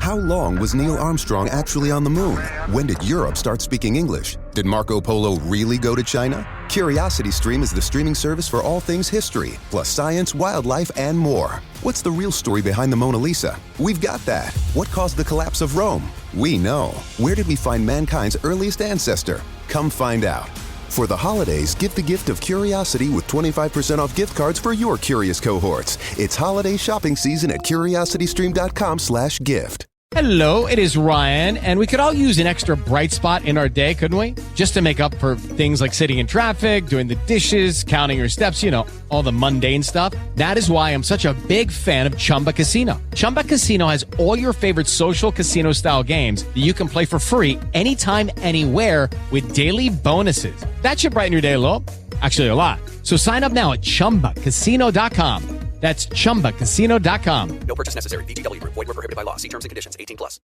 How long was Neil Armstrong actually on the moon? When did Europe start speaking English? Did Marco Polo really go to China? CuriosityStream is the streaming service for all things history, plus science, wildlife, and more. What's the real story behind the Mona Lisa? We've got that. What caused the collapse of Rome? We know. Where did we find mankind's earliest ancestor? Come find out. For the holidays, give the gift of curiosity with 25% off gift cards for your curious cohorts. It's holiday shopping season at curiositystream.com/gift. Hello, it is Ryan, and we could all use an extra bright spot in our day, couldn't we? Just to make up for things like sitting in traffic, doing the dishes, counting your steps, you know, all the mundane stuff. That is why I'm such a big fan of Chumba Casino. Chumba Casino has all your favorite social casino-style games that you can play for free anytime, anywhere with daily bonuses. That should brighten your day a little. Actually, a lot. So sign up now at ChumbaCasino.com. That's ChumbaCasino.com. No purchase necessary. VGW Group. Void where prohibited by law. See terms and conditions. 18+.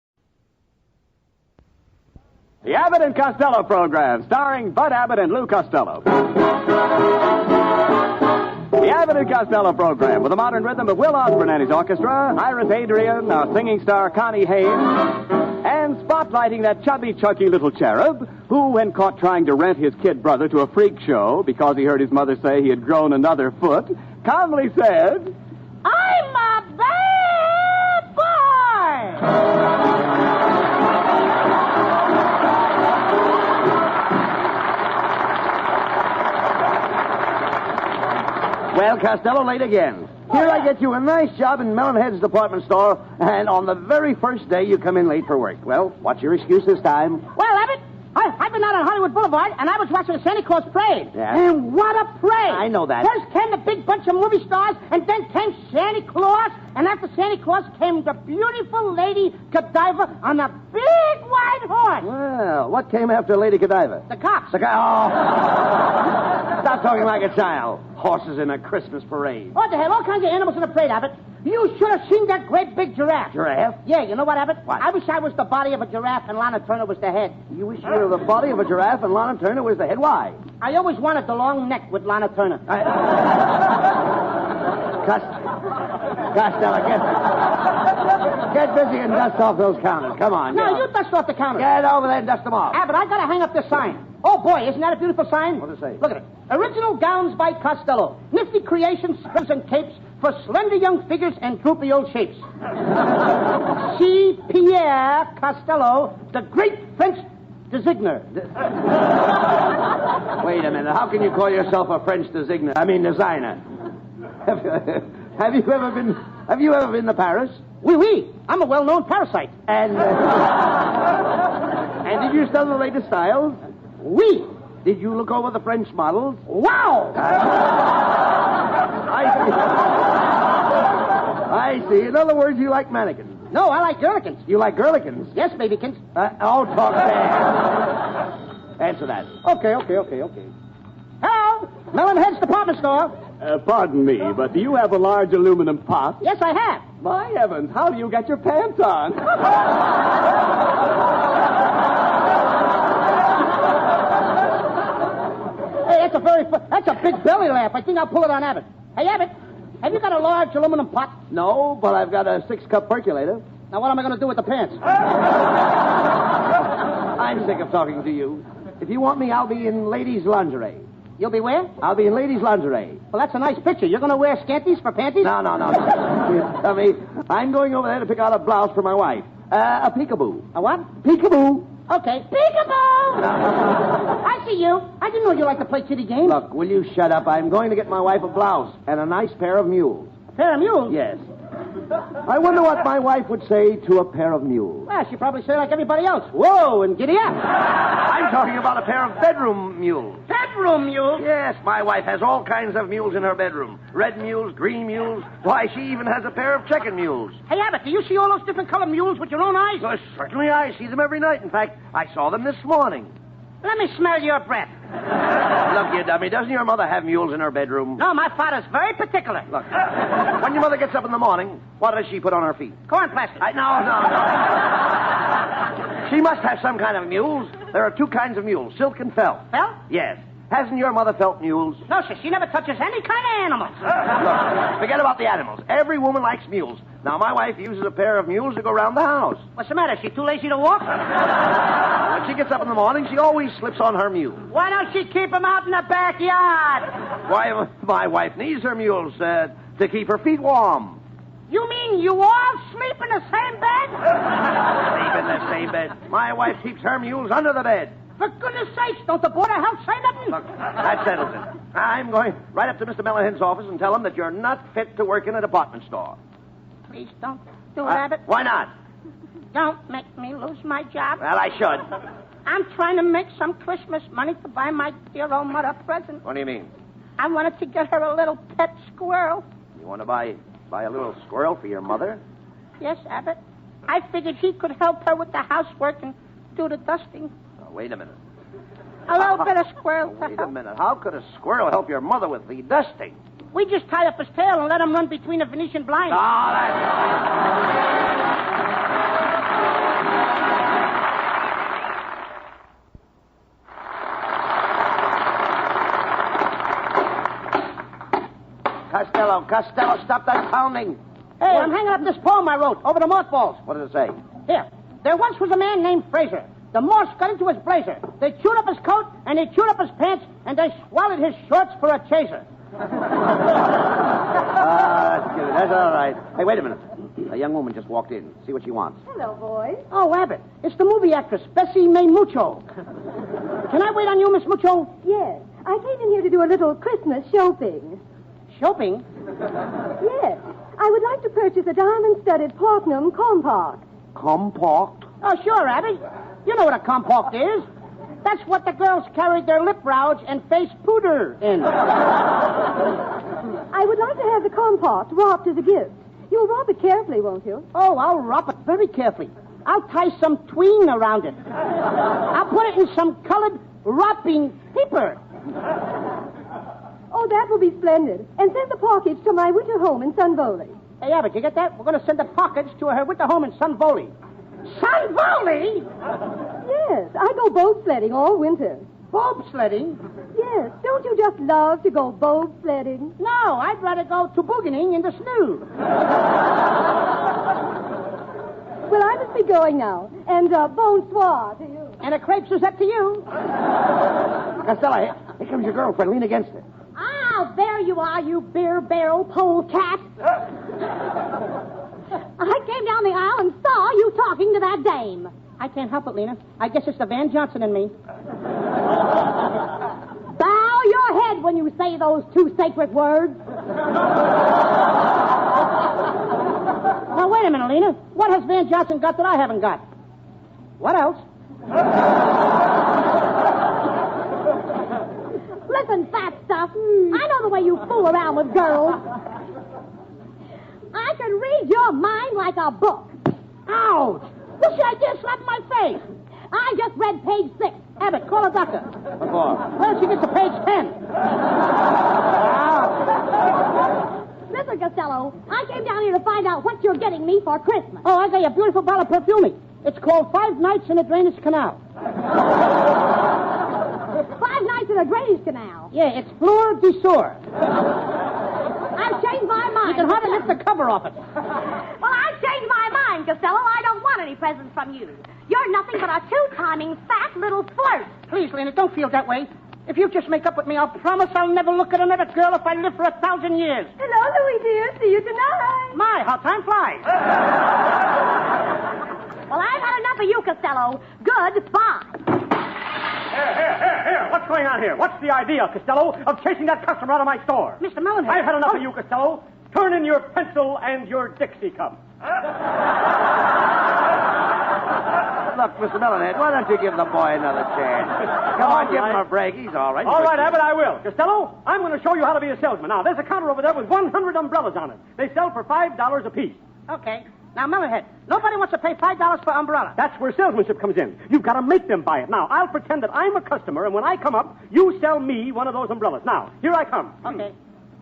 The Abbott and Costello program, starring Bud Abbott and Lou Costello. The Abbott and Costello program, with a modern rhythm of Will Osborne and his orchestra, Iris Adrian, our singing star Connie Haynes, and spotlighting that chubby, chunky little cherub who, when caught trying to rent his kid brother to a freak show because he heard his mother say he had grown another foot, calmly said, "I'm a bad boy!" Well, Costello, late again. Here I get you a nice job in Melonheads department store, and on the very first day you come in late for work. Well, what's your excuse this time? Well, Abbott, I've been out on Hollywood Boulevard, and I was watching the Santa Claus parade. Yeah? And what a parade! I know that. First came the big bunch of movie stars, and then came Santa Claus, and after Santa Claus came the beautiful Lady Godiva on a big white horse. Well, what came after Lady Godiva? The cops. Oh! Stop talking like a child. Horses in a Christmas parade. What the hell? All kinds of animals in the parade, Abbott. You should have seen that great big giraffe. Giraffe? Yeah, you know what, Abbott? What? I wish I was the body of a giraffe and Lana Turner was the head. You wish you were the body of a giraffe and Lana Turner was the head? Why? I always wanted the long neck with Lana Turner. Costello, get busy and dust off those counters. Come on. No, you dust off the counter. Get over there and dust them off. Abbott, I gotta hang up this sign. Oh, boy, isn't that a beautiful sign? What does it say? Look at it. Original gowns by Costello. Nifty creations, strips and capes for slender young figures and droopy old shapes. See Pierre Costello, the great French designer. Wait a minute. How can you call yourself a French designer? Have you ever been to Paris? Oui, oui. I'm a well-known parasite. And did you study the latest styles? Oui. Did you look over the French models? Wow! I see. In other words, you like mannequins. No, I like girlikins. You like girlikins? Yes, babykins. Talk fast. Answer that. Okay. Hello? Melonheads department store. Pardon me, but do you have a large aluminum pot? Yes, I have. My heavens, how do you get your pants on? Hey, that's a big belly laugh. I think I'll pull it on Abbott. Hey, Abbott, have you got a large aluminum pot? No, but I've got a 6-cup percolator. Now, what am I going to do with the pants? I'm sick of talking to you. If you want me, I'll be in ladies' lingerie. You'll be where? I'll be in ladies' lingerie. Well, that's a nice picture. You're going to wear scanties for panties? No. I mean, I'm going over there to pick out a blouse for my wife. A peekaboo. A what? Peekaboo. Okay. Peekaboo! I see you. I didn't know you liked to play kitty games. Look, will you shut up? I'm going to get my wife a blouse and a nice pair of mules. A pair of mules? Yes. I wonder what my wife would say to a pair of mules. Well, she'd probably say like everybody else. Whoa, and giddy up. I'm talking about a pair of bedroom mules. Bedroom mules? Yes, my wife has all kinds of mules in her bedroom. Red mules, green mules. Why, she even has a pair of chicken mules. Hey, Abbott, do you see all those different colored mules with your own eyes? Certainly I see them every night. In fact, I saw them this morning. Let me smell your breath. Look, you dummy, doesn't your mother have mules in her bedroom? No, my father's very particular. Look, when your mother gets up in the morning, what does she put on her feet? Corn plaster. No. She must have some kind of mules. There are 2 kinds of mules, silk and felt. Felt? Yes. Hasn't your mother felt mules? No, sir, she never touches any kind of animals. Look, forget about the animals. Every woman likes mules. Now, my wife uses a pair of mules to go around the house. What's the matter? Is she too lazy to walk? When she gets up in the morning, she always slips on her mule. Why don't she keep them out in the backyard? Why, my wife needs her mules to keep her feet warm. You mean you all sleep in the same bed? Sleep in the same bed. My wife keeps her mules under the bed. For goodness sakes, don't the Board of Health say nothing? Look, that settles it. I'm going right up to Mr. Melonhead's office and tell him that you're not fit to work in a department store. Please don't do it, Abbott. Why not? Don't make me lose my job. Well, I should. I'm trying to make some Christmas money to buy my dear old mother a present. What do you mean? I wanted to get her a little pet squirrel. You want to buy a little squirrel for your mother? Yes, Abbott. I figured he could help her with the housework and do the dusting. Oh, wait a minute. A little bit of squirrel to Wait a help. minute. How could a squirrel help your mother with the dusting? We just tie up his tail and let him run between the Venetian blinds. Oh, that's... Costello, stop that pounding. Hey, I'm hanging up this poem I wrote over the mothballs. What does it say? Here. There once was a man named Fraser. The moths got into his blazer. They chewed up his coat, and they chewed up his pants, and they swallowed his shorts for a chaser. That's good. That's all right. Hey, wait a minute. A young woman just walked in. See what she wants. Hello, boys. Oh, Abbott, it's the movie actress, Bessie May Mucho. Can I wait on you, Miss Mucho? Yes, I came in here to do a little Christmas shopping. Shopping? Yes, I would like to purchase a diamond-studded platinum compact. Compact? Oh, sure, Abbott. You know what a compact is. That's what the girls carried their lip rouge and face powder in. I would like to have the compact wrapped as a gift. You'll wrap it carefully, won't you? Oh, I'll wrap it very carefully. I'll tie some twine around it. I'll put it in some colored wrapping paper. Oh, that will be splendid. And send the package to my winter home in Sunvoli. Hey, Abbott, you get that? We're going to send the package to her winter home in Sunvoli. Sunvoli? Yes, I go boat sledding all winter. Bob sledding? Yes, don't you just love to go boat sledding? No, I'd rather go tobogganing in the snow. Well, I must be going now. And bonsoir to you. And a crepe Suzette to you. Costello, here comes your girlfriend. Lean against her. Ah, there you are, you beer barrel polecat. I came down the aisle and saw you talking to that dame. I can't help it, Lena. I guess it's the Van Johnson in me. Bow your head when you say those two sacred words. Now, wait a minute, Lena. What has Van Johnson got that I haven't got? What else? Listen, fat stuff. I know the way you fool around with girls. I can read your mind like a book. Ouch! What's the idea of slapping my face? I just read page 6. Abbott, call a doctor. What for? Well, she gets to page 10. Listen, Costello, I came down here to find out what you're getting me for Christmas. Oh, I got you a beautiful bottle of perfume. It's called 5 Nights in a Drainage Canal. 5 nights in a drainage canal. Yeah, it's Fleur de Sour. I've changed my mind. You can hardly lift the cover off it. Well, I've changed my mind, Costello. I don't want any presents from you. You're nothing but a two-timing, fat little flirt. Please, Lena, don't feel that way. If you just make up with me, I'll promise I'll never look at another girl if I live for 1,000 years. Hello, Louie, dear. See you tonight. My, how time flies. Well, I've had enough of you, Costello. Goodbye. Here. What's going on here? What's the idea, Costello, of chasing that customer out of my store? Mr. Melonheads. I've had enough of you, Costello. Turn in your pencil and your Dixie cup. Look, Mr. Melonhead, why don't you give the boy another chance? Come on, give him a break. He's all right. All right, Abbott, I will. Costello, I'm going to show you how to be a salesman. Now, there's a counter over there with 100 umbrellas on it. They sell for $5 apiece. Okay. Now, Melonhead, nobody wants to pay $5 for umbrella. That's where salesmanship comes in. You've got to make them buy it. Now, I'll pretend that I'm a customer, and when I come up, you sell me one of those umbrellas. Now, here I come. Okay.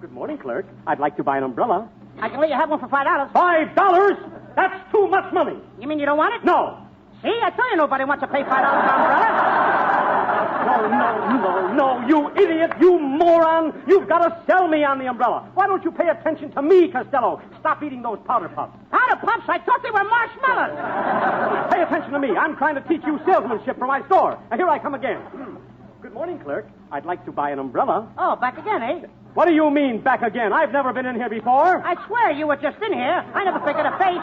Good morning, clerk. I'd like to buy an umbrella. I can let you have one for $5. $5? That's too much money. You mean you don't want it? No. See, I tell you nobody wants to pay $5 for umbrella. No, you idiot, you moron. You've got to sell me on the umbrella. Why don't you pay attention to me, Costello? Stop eating those powder puffs. Powder puffs? I thought they were marshmallows. Pay attention to me. I'm trying to teach you salesmanship for my store. Now, here I come again. Good morning, clerk. I'd like to buy an umbrella. Oh, back again, eh? What do you mean, back again? I've never been in here before. I swear you were just in here. I never forget a face,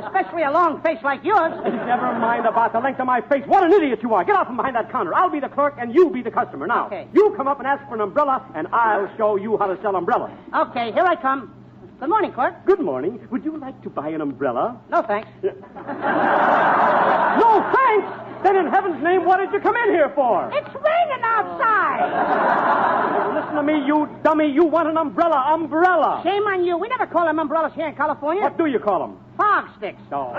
especially a long face like yours. Never mind about the length of my face. What an idiot you are. Get out from behind that counter. I'll be the clerk and you be the customer. Now, Okay. You come up and ask for an umbrella, and I'll show you how to sell umbrellas. Okay, here I come. Good morning, clerk. Good morning. Would you like to buy an umbrella? No, thanks. No, thanks! Then in heaven's name, what did you come in here for? It's raining outside. Listen to me, you dummy. You want an umbrella. Umbrella. Shame on you. We never call them umbrellas here in California. What do you call them? Fog sticks. Oh.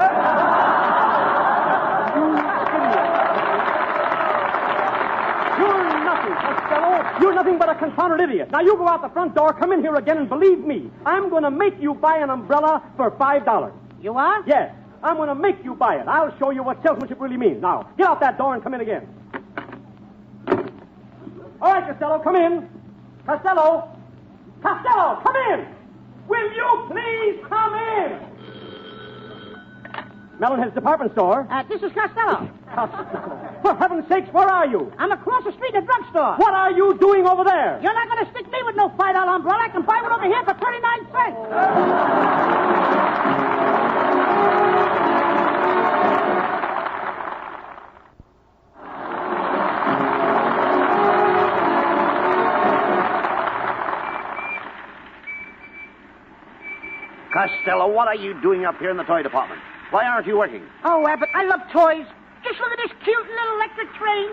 You're nothing, Costello. You're nothing but a confounded idiot. Now, you go out the front door, come in here again, and believe me, I'm going to make you buy an umbrella for $5. You are? Yes, I'm going to make you buy it. I'll show you what salesmanship really means. Now, get out that door and come in again. All right, Costello, come in. Costello! Costello, come in! Will you please come in? Melonheads department store. This is Costello. Costello. For heaven's sakes, where are you? I'm across the street at a drugstore. What are you doing over there? You're not going to stick me with no $5 umbrella. I can buy one over here for 39 cents. Costello, what are you doing up here in the toy department? Why aren't you working? Oh, Abbott, I love toys. Just look at this cute little electric train.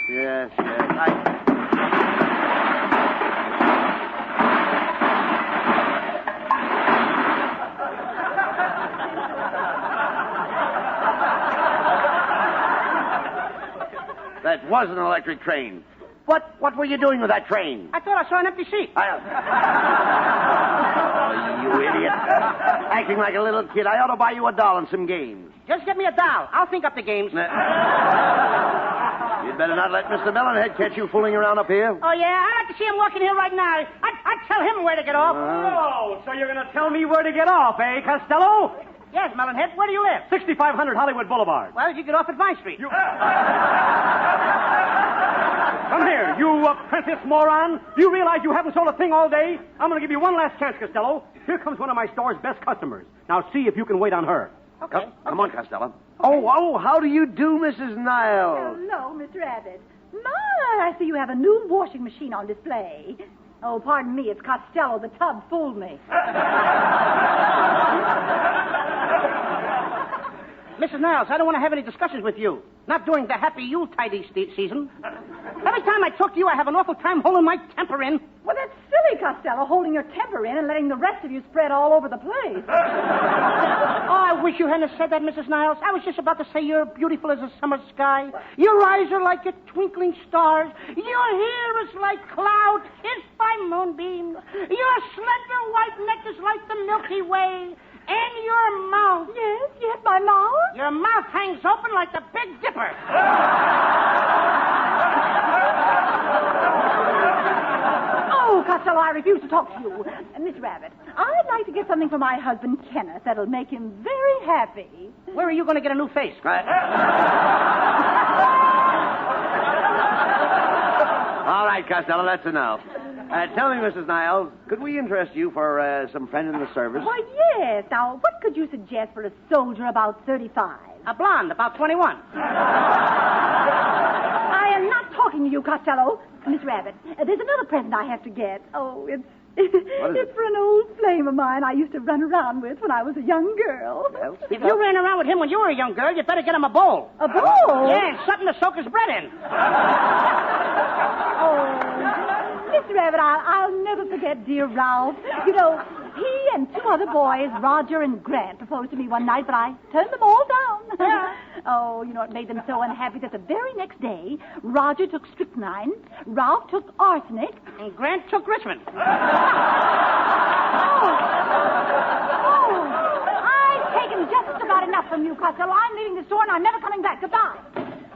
Yes. That was an electric train. What were you doing with that train? I thought I saw an empty seat. Oh, you idiot. Acting like a little kid. I ought to buy you a doll and some games. Just get me a doll. I'll think up the games. You'd better not let Mr. Melonhead catch you fooling around up here. Oh, yeah? I'd like to see him walking here right now. I'd tell him where to get off. Oh, so you're going to tell me where to get off, eh, Costello? Yes, Melonhead. Where do you live? 6500 Hollywood Boulevard. Why would you get off at Vine Street? Come here, you apprentice moron. Do you realize you haven't sold a thing all day? I'm going to give you one last chance, Costello. Here comes one of my store's best customers. Now see if you can wait on her. Okay. Come on, Costello. Oh, how do you do, Mrs. Niles? Hello, Mr. Abbott. My, I see you have a new washing machine on display. Oh, pardon me, it's Costello. The tub fooled me. Mrs. Niles, I don't want to have any discussions with you. Not during the happy Yuletide season. Every time I talk to you, I have an awful time holding my temper in. Well, that's silly, Costello, holding your temper in and letting the rest of you spread all over the place. Oh, I wish you hadn't said that, Mrs. Niles. I was just about to say you're beautiful as a summer sky. Your eyes are like your twinkling stars. Your hair is like clouds kissed by moonbeams. Your slender white neck is like the Milky Way. And your mouth. Yes, my mouth. Your mouth hangs open like the Big Dipper. Oh, Costello, I refuse to talk to you. Miss Rabbit, I'd like to get something for my husband, Kenneth, that'll make him very happy. Where are you going to get a new face? All right, Costello, that's enough. Tell me, Mrs. Niles, could we interest you for some friend in the service? Why, yes. Now, what could you suggest for a soldier about 35? A blonde, about 21. I am not talking to you, Costello. Miss Rabbit, there's another present I have to get. Oh, it's for an old flame of mine I used to run around with when I was a young girl. Well, If you ran around with him when you were a young girl, you better get him a bowl. A bowl? Yeah, something to soak his bread in. Oh, Mr. Rabbit, I'll never forget dear Ralph. You know, he and two other boys, Roger and Grant, proposed to me one night, but I turned them all down. Oh, you know, it made them so unhappy that the very next day, Roger took strychnine, Ralph took arsenic, And Grant took Richmond. I've taken just about enough from you, Costello. I'm leaving the store and I'm never coming back. Goodbye.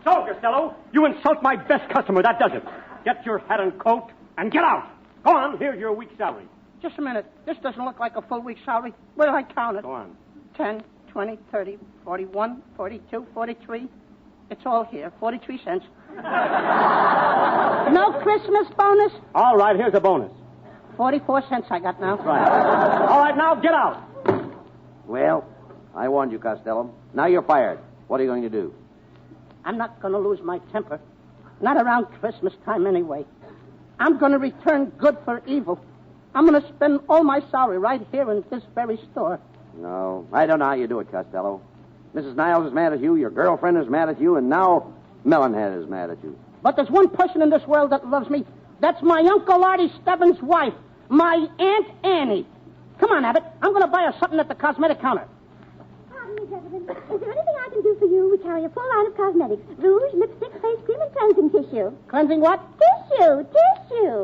So, Costello, you insult my best customer. That does it. Get your hat and coat and get out. Go on. Here's your week's salary. Just a minute. This doesn't look like a full week's salary. Where do I count it? Go on. 10, 20, 30, 41, 42, 43. It's all here. 43 cents. No Christmas bonus? All right, here's a bonus. 44 cents I got now. Right. All right, now get out. Well, I warned you, Costello. Now you're fired. What are you going to do? I'm not going to lose my temper. Not around Christmas time anyway. I'm going to return good for evil. I'm going to spend all my salary right here in this very store. No, I don't know how you do it, Costello. Mrs. Niles is mad at you, your girlfriend is mad at you, and now Melonhead is mad at you. But there's one person in this world that loves me. That's my Uncle Artie Stebbins' wife, my Aunt Annie. Come on, Abbott. I'm going to buy her something at the cosmetic counter. Pardon me, gentlemen. Is there anything I can do for you? We carry a full line of cosmetics. Rouge, lipstick, face cream, and cleansing tissue. Cleansing what? Tissue.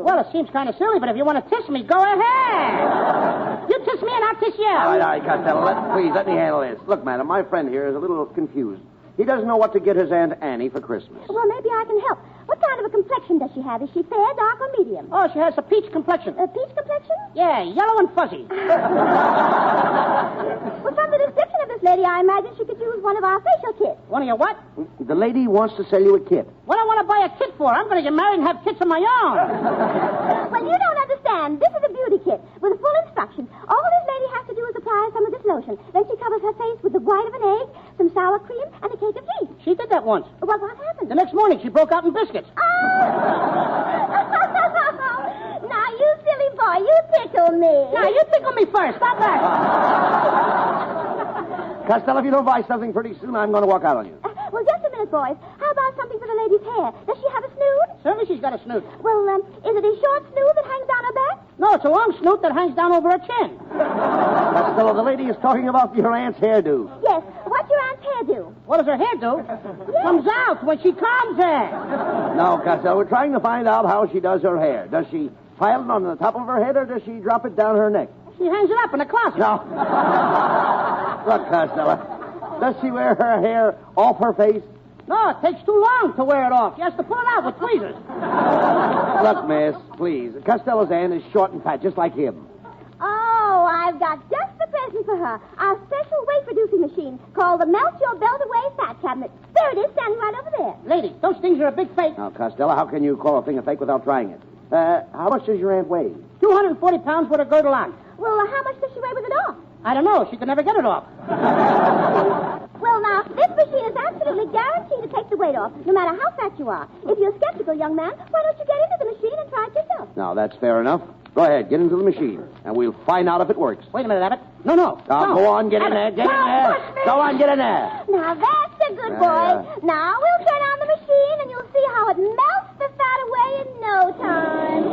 Well, it seems kind of silly, but if you want to tiss me, go ahead. You tiss me and I'll tiss you. All right, Costello. Please, let me handle this. Look, madam, my friend here is a little confused. He doesn't know what to get his Aunt Annie for Christmas. Well, maybe I can help. What kind of a complexion does she have? Is she fair, dark, or medium? Oh, she has a peach complexion. A peach complexion? Yeah, yellow and fuzzy. Well, from the description of this lady, I imagine she could use one of our facial kits. One of your what? The lady wants to sell you a kit. What do I want to buy a kit for? I'm going to get married and have kits of my own. Well, you don't understand. This is a beauty kit with full instructions. All this lady has to do is apply some of this lotion. Then she covers her face with the white of an egg, some sour cream, and a cake of yeast. She did that once. Well, what happened? The next morning, she broke out in biscuits. Oh! Now, you silly boy, you tickle me. Now, you tickle me first. Stop that. Costello, if you don't buy something pretty soon, I'm going to walk out on you. Well, just a minute, boys. How about something for the lady's hair? Does she have a snood? Certainly she's got a snoot. Well, is it a short snood that hangs down her back? No, it's a long snoot that hangs down over her chin. Costello, the lady is talking about your aunt's hairdo. Yes. What's your aunt's hair do? What does her hair do? Yes. Comes out when she combs it. No, Costello, we're trying to find out how she does her hair. Does she pile it on the top of her head, or does she drop it down her neck? She hangs it up in a closet. No. Look, Costello, does she wear her hair off her face? No, it takes too long to wear it off. She has to pull it out with tweezers. Look, miss, please. Costello's aunt is short and fat, just like him. Oh, I've got just the present for her. Our special weight-reducing machine called the Melt Your Belt Away Fat Cabinet. There it is, standing right over there. Lady, those things are a big fake. Now, Costello, how can you call a thing a fake without trying it? How much does your aunt weigh? 240 pounds with a girdle on. Well, how much does she weigh with it off? I don't know. She could never get it off. Well, now, this machine is absolutely guaranteed to take the weight off, no matter how fat you are. If you're skeptical, young man, why don't you get into the machine and try it yourself? Now, that's fair enough. Go ahead, get into the machine, and we'll find out if it works. Wait a minute, Abbott. No. No. Go on, get in there, get in there. Go on, get in there. Now, that's a good boy. Now, we'll turn on the machine, and you'll see how it melts the fat away in no time.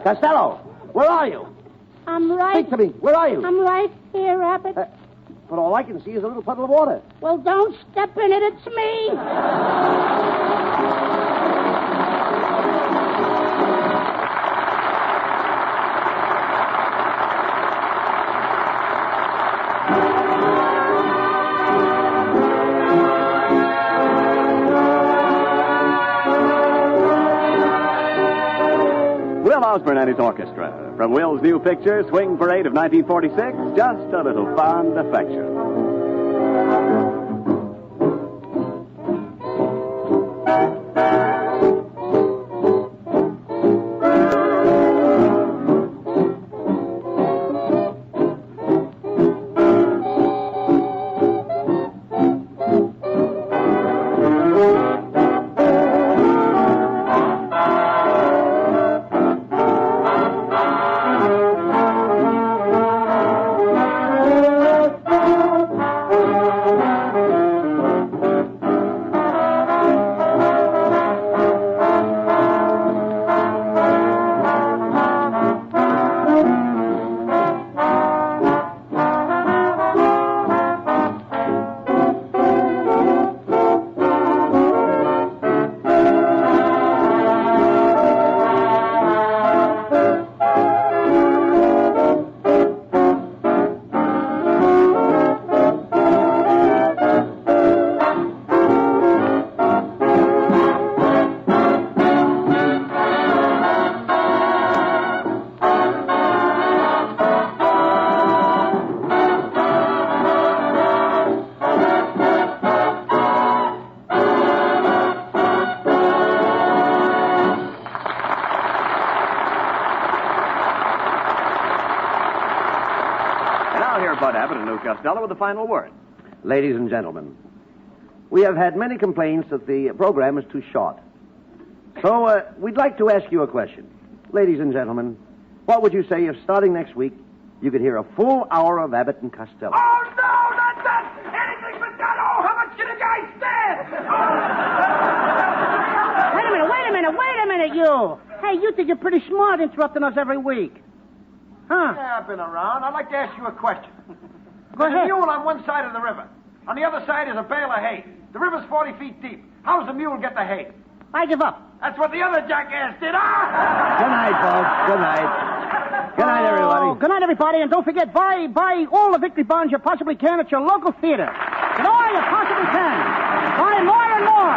Costello, where are you? I'm right. Speak to me. Where are you? I'm right here, Abbott. But all I can see is a little puddle of water. Well, don't step in it. It's me. Will Osborne and his orchestra. From Will's new picture, Swing Parade of 1946, just a little fond affection. to Costello with the final word. Ladies and gentlemen, we have had many complaints that the program is too short. So we'd like to ask you a question. Ladies and gentlemen, what would you say if starting next week you could hear a full hour of Abbott and Costello? Oh, no, not that! Anything but that! Oh, how much can a guy stand? Wait a minute, you. Hey, you think you're pretty smart interrupting us every week. Huh? Yeah, I've been around. I'd like to ask you a question. Go There's a ahead. mule on one side of the river. On the other side is a bale of hay. The river's 40 feet deep. How does the mule get the hay? I give up. That's what the other jackass did. Good night, folks. Good night. Good night, everybody. Good night, everybody, and don't forget, buy all the victory bonds you possibly can at your local theater. Get all you possibly can. Buy more and more.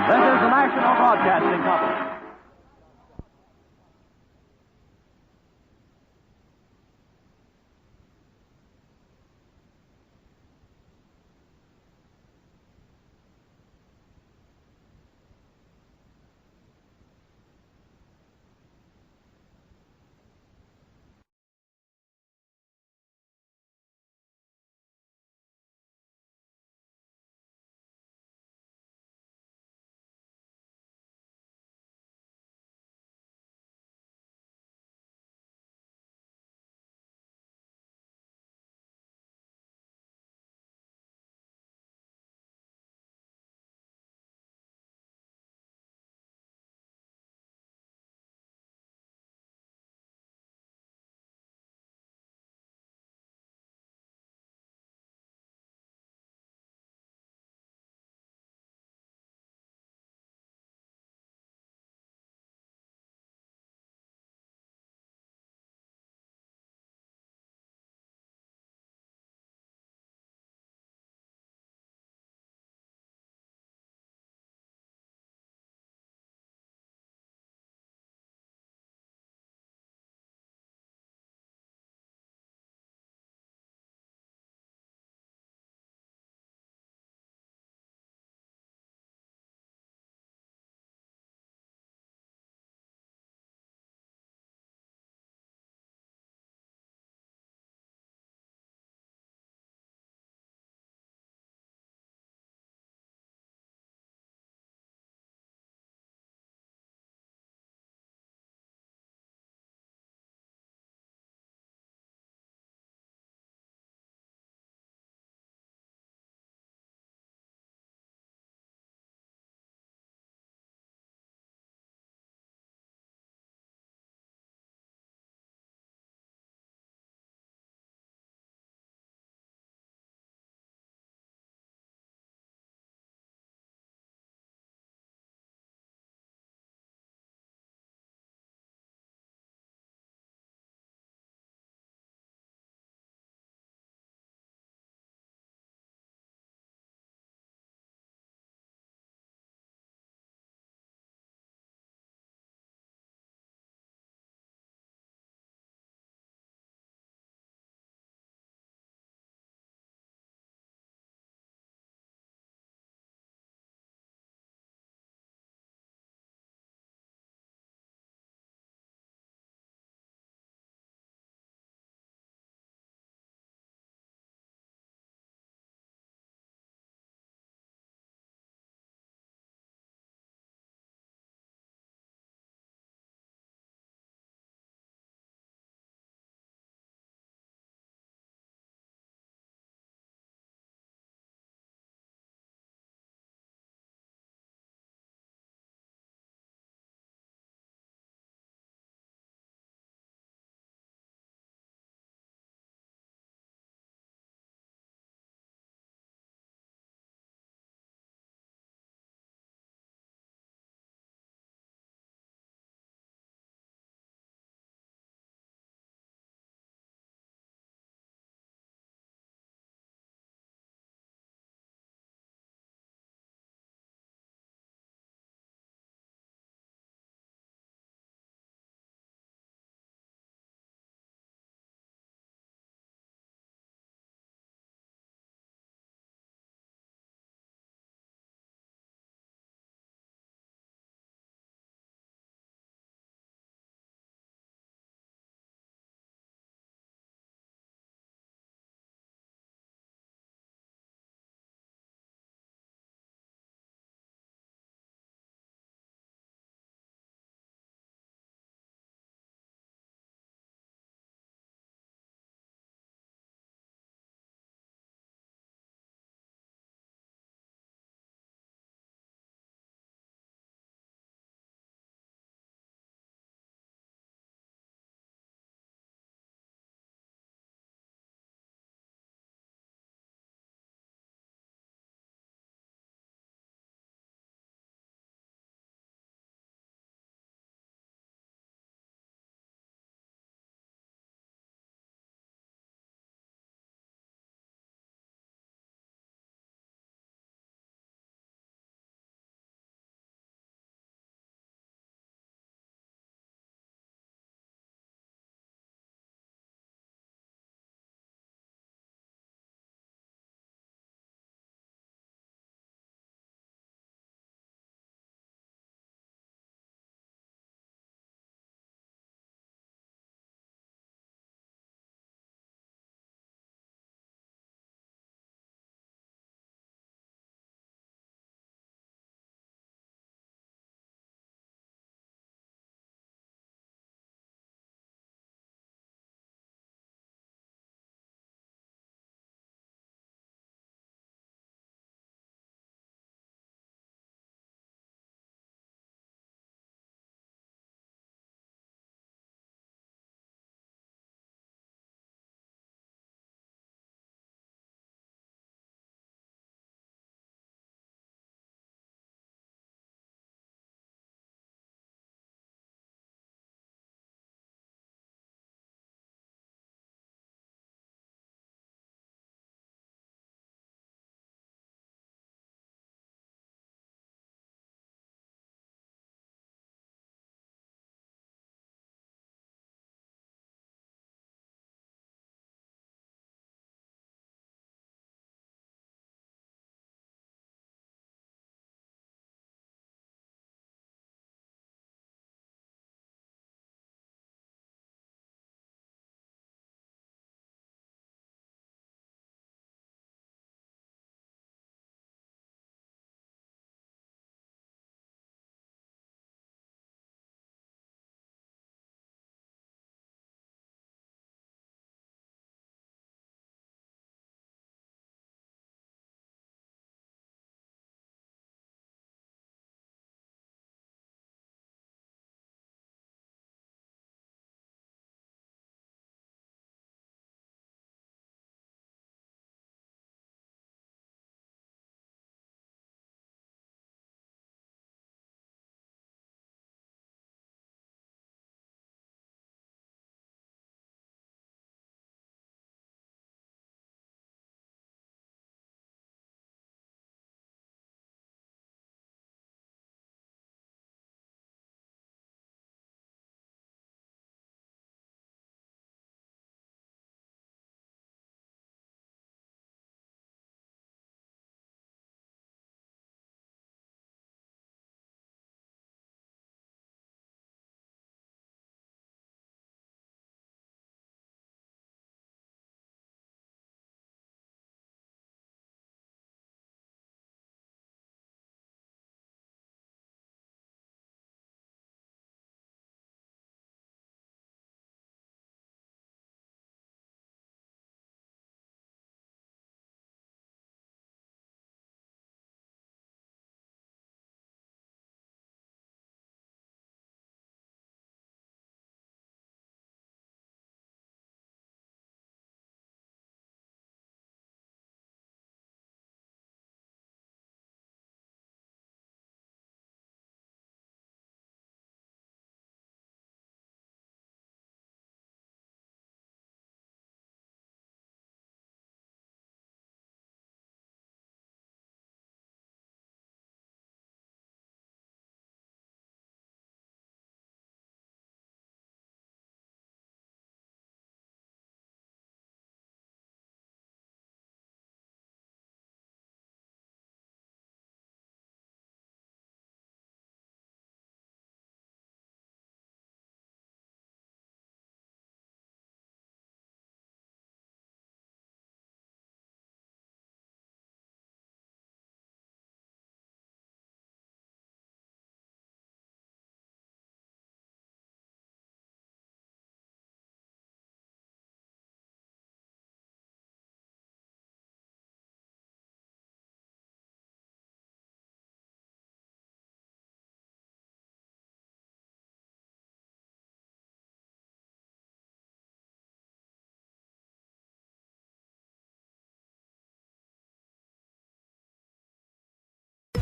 This is the National Broadcasting Company.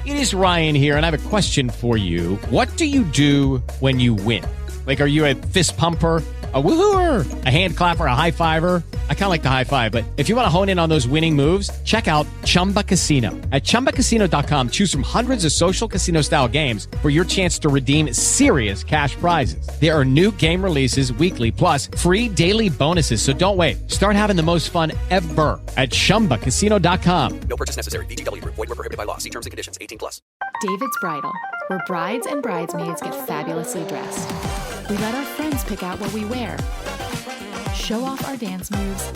It is Ryan here, and I have a question for you. What do you do when you win? Like, are you a fist pumper, a woohooer, a hand clapper, a high fiver? I kind of like the high five, but if you want to hone in on those winning moves, check out Chumba Casino. At ChumbaCasino.com, choose from hundreds of social casino-style games for your chance to redeem serious cash prizes. There are new game releases weekly, plus free daily bonuses, so don't wait. Start having the most fun ever at ChumbaCasino.com. No purchase necessary. VGW Group. Void where prohibited by law. See terms and conditions. 18+. David's Bridal, where brides and bridesmaids get fabulously dressed. We let our friends pick out what we wear, show off our dance moves,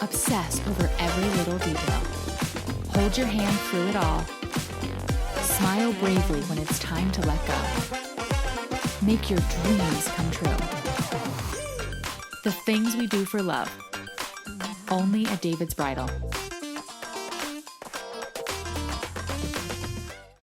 obsess over every little detail, hold your hand through it all, smile bravely when it's time to let go, make your dreams come true. The things we do for love, only at David's Bridal.